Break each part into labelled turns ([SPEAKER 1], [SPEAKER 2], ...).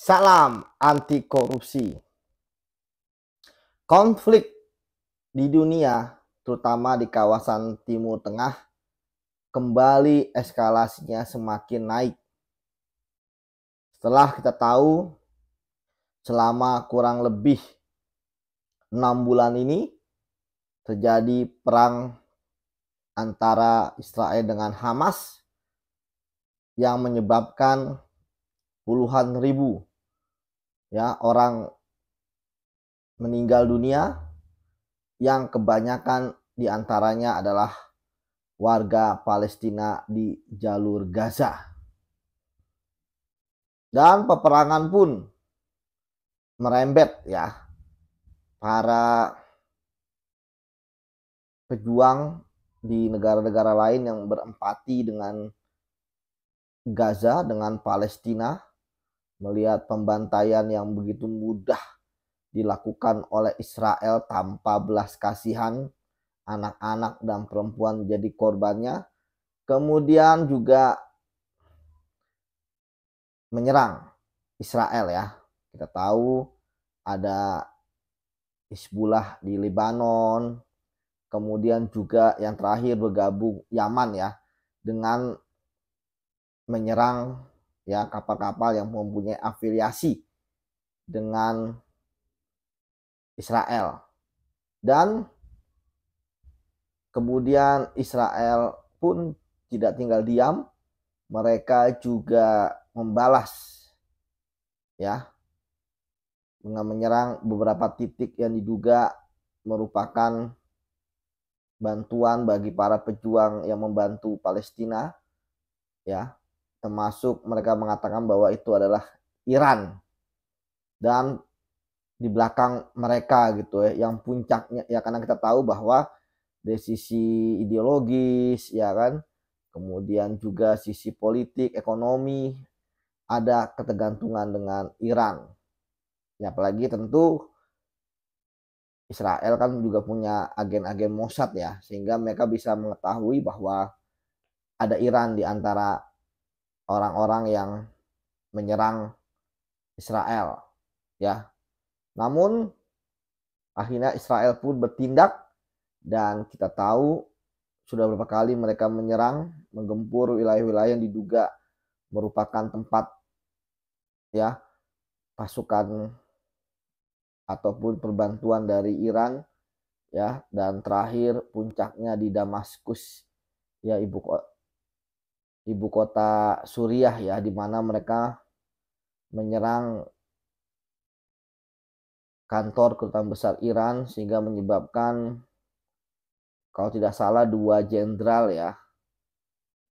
[SPEAKER 1] Salam anti korupsi. Konflik di dunia, terutama di kawasan Timur Tengah, kembali eskalasinya semakin naik. Setelah kita tahu selama kurang lebih 6 bulan ini terjadi perang antara Israel dengan Hamas yang menyebabkan puluhan ribu orang meninggal dunia, yang kebanyakan diantaranya adalah warga Palestina di jalur Gaza. Dan peperangan pun merembet para pejuang di negara-negara lain yang berempati dengan Gaza, dengan Palestina, melihat pembantaian yang begitu mudah dilakukan oleh Israel tanpa belas kasihan, anak-anak dan perempuan menjadi korbannya. Kemudian juga menyerang Israel ya. Kita tahu ada Hizbullah di Lebanon, kemudian juga yang terakhir bergabung Yaman dengan menyerang kapal-kapal yang mempunyai afiliasi dengan Israel. Dan kemudian Israel pun tidak tinggal diam, mereka juga membalas dengan menyerang beberapa titik yang diduga merupakan bantuan bagi para pejuang yang membantu Palestina, termasuk mereka mengatakan bahwa itu adalah Iran, dan di belakang mereka yang puncaknya karena kita tahu bahwa dari sisi ideologis kemudian juga sisi politik, ekonomi, ada ketergantungan dengan Iran. Apalagi tentu Israel kan juga punya agen-agen Mossad sehingga mereka bisa mengetahui bahwa ada Iran di antara orang-orang yang menyerang Israel Namun akhirnya Israel pun bertindak, dan kita tahu sudah beberapa kali mereka menyerang, menggempur wilayah-wilayah yang diduga merupakan tempat pasukan ataupun perbantuan dari Iran dan terakhir puncaknya di Damaskus ibu kota Suriah di mana mereka menyerang kantor kedutaan besar Iran sehingga menyebabkan kalau tidak salah 2 jenderal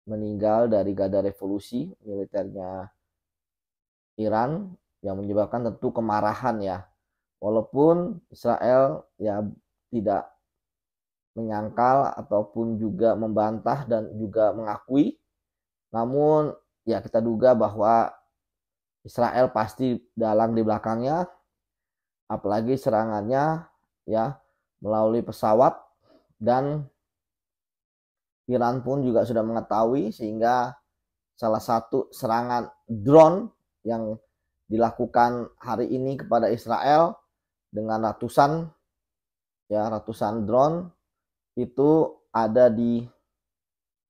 [SPEAKER 1] meninggal dari Garda Revolusi militernya Iran, yang menyebabkan tentu kemarahan walaupun Israel tidak menyangkal ataupun juga membantah dan juga mengakui, namun kita duga bahwa Israel pasti dalang di belakangnya, apalagi serangannya melalui pesawat, dan Iran pun juga sudah mengetahui, sehingga salah satu serangan drone yang dilakukan hari ini kepada Israel dengan ratusan drone itu ada di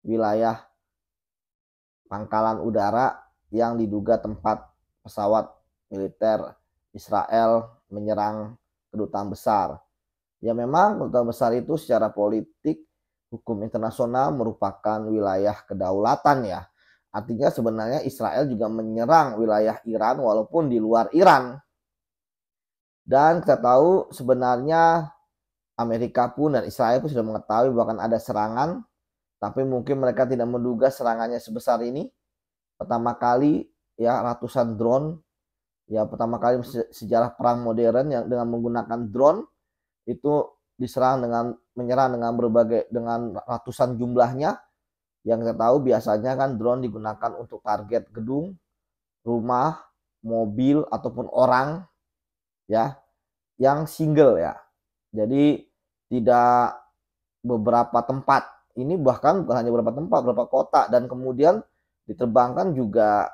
[SPEAKER 1] wilayah pangkalan udara yang diduga tempat pesawat militer Israel menyerang kedutaan besar. Memang kedutaan besar itu secara politik hukum internasional merupakan wilayah kedaulatan Artinya sebenarnya Israel juga menyerang wilayah Iran walaupun di luar Iran. Dan kita tahu sebenarnya Amerika pun dan Israel pun sudah mengetahui bahkan ada serangan, tapi mungkin mereka tidak menduga serangannya sebesar ini. Pertama kali ratusan drone, pertama kali sejarah perang modern yang dengan menggunakan drone itu menyerang dengan ratusan jumlahnya. Yang kita tahu biasanya kan drone digunakan untuk target gedung, rumah, mobil ataupun orang yang single Jadi tidak beberapa tempat. Ini bahkan bukan hanya beberapa tempat, beberapa kota, dan kemudian diterbangkan juga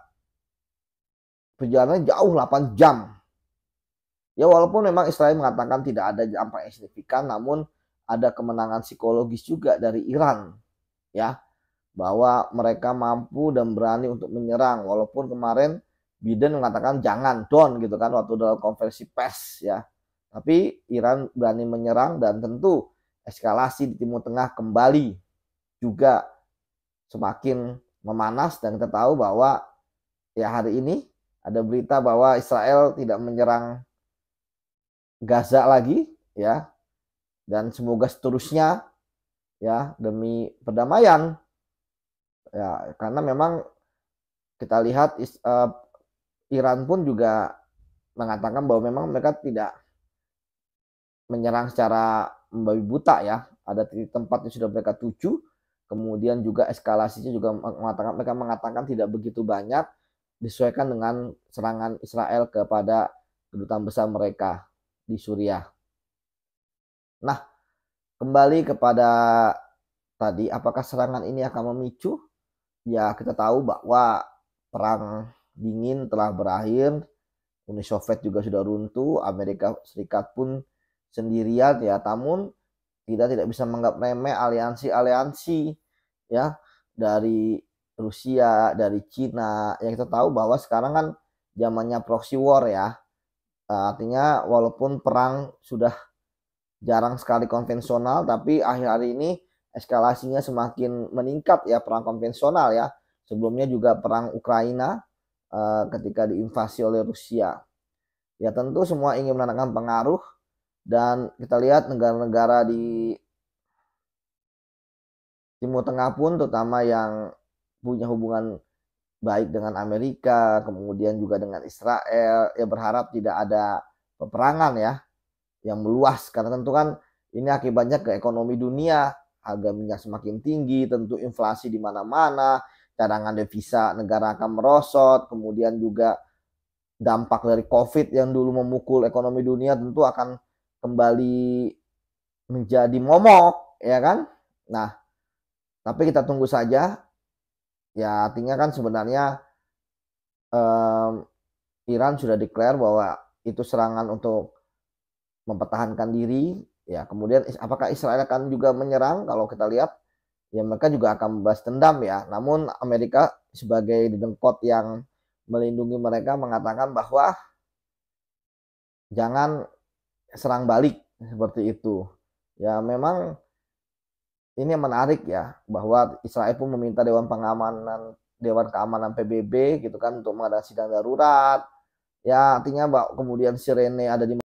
[SPEAKER 1] perjalanannya jauh 8 jam. Ya walaupun memang Israel mengatakan tidak ada dampak yang signifikan, namun ada kemenangan psikologis juga dari Iran, ya, bahwa mereka mampu dan berani untuk menyerang. Walaupun kemarin Biden mengatakan jangan, don't gitu kan waktu dalam konferensi pers ya. Tapi Iran berani menyerang dan tentu eskalasi di Timur Tengah kembali juga semakin memanas, dan kita tahu bahwa ya hari ini ada berita bahwa Israel tidak menyerang Gaza lagi ya, dan semoga seterusnya ya demi perdamaian ya, karena memang kita lihat Iran pun juga mengatakan bahwa memang mereka tidak menyerang secara membabi buta ya, ada titik tempat yang sudah mereka tuju, kemudian juga eskalasinya juga mereka mengatakan tidak begitu banyak, disesuaikan dengan serangan Israel kepada kedutaan besar mereka di Suriah. Nah, kembali kepada tadi, apakah serangan ini akan memicu? Ya, kita tahu bahwa perang dingin telah berakhir, Uni Soviet juga sudah runtuh, Amerika Serikat pun sendirian ya, namun kita tidak bisa menganggap remeh aliansi-aliansi ya, dari Rusia, dari Cina. Yang kita tahu bahwa sekarang kan zamannya proxy war ya. Artinya walaupun perang sudah jarang sekali konvensional, tapi akhir-akhir ini eskalasinya semakin meningkat ya, perang konvensional ya. Sebelumnya juga perang Ukraina ketika diinvasi oleh Rusia. Ya tentu semua ingin menanamkan pengaruh, dan kita lihat negara-negara di Timur Tengah pun terutama yang punya hubungan baik dengan Amerika, kemudian juga dengan Israel, ya berharap tidak ada peperangan ya yang meluas, karena tentu kan ini akibatnya ke ekonomi dunia, harga minyak semakin tinggi, tentu inflasi di mana-mana, cadangan devisa negara akan merosot, kemudian juga dampak dari COVID yang dulu memukul ekonomi dunia tentu akan kembali menjadi momok, ya kan? Nah, tapi kita tunggu saja. Ya, artinya kan sebenarnya Iran sudah declare bahwa itu serangan untuk mempertahankan diri. Ya, kemudian apakah Israel akan juga menyerang? Kalau kita lihat, ya mereka juga akan membalas dendam ya. Namun Amerika sebagai dedengkot yang melindungi mereka mengatakan bahwa jangan serang balik seperti itu. Ya memang ini yang menarik ya, bahwa Israel pun meminta Dewan Keamanan PBB gitu kan untuk mengadakan sidang darurat. Ya artinya bahwa kemudian sirene ada di